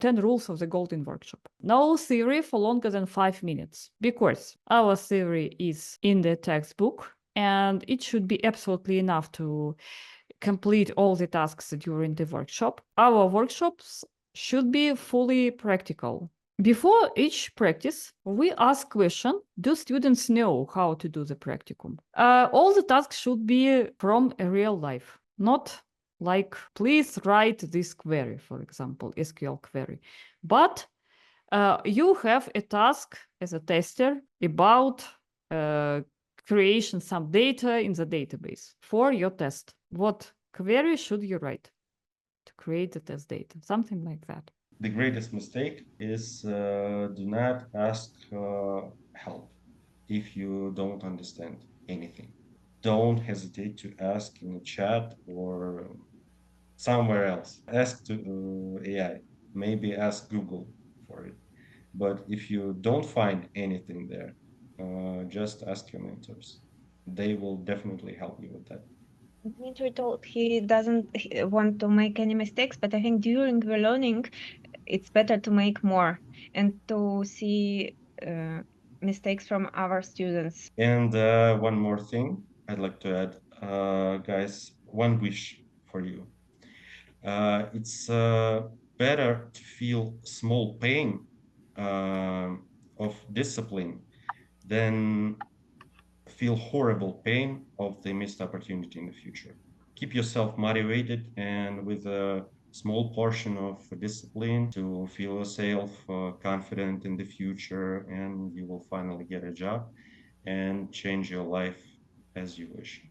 10 rules of the golden workshop. No theory for longer than 5 minutes, because our theory is in the textbook and it should be absolutely enough to complete all the tasks during the workshop. Our workshops should be fully practical. Before each practice, we ask question, do students know how to do the practicum? All the tasks should be from a real life, not like, please write this query, for example, SQL query. But you have a task as a tester about creation some data in the database for your test. What query should you write to create the test data? Something like that. The greatest mistake is do not ask help if you don't understand anything. Don't hesitate to ask in a chat or somewhere else. Ask to AI, maybe ask Google for it. But if you don't find anything there, just ask your mentors. They will definitely help you with that. Dmitry told he doesn't want to make any mistakes, but I think during the learning, it's better to make more and to see mistakes from our students. And one more thing I'd like to add, guys, one wish for you. It's better to feel small pain of discipline than feel horrible pain of the missed opportunity in the future. Keep yourself motivated and with a small portion of discipline to feel yourself confident in the future, and you will finally get a job and change your life as you wish.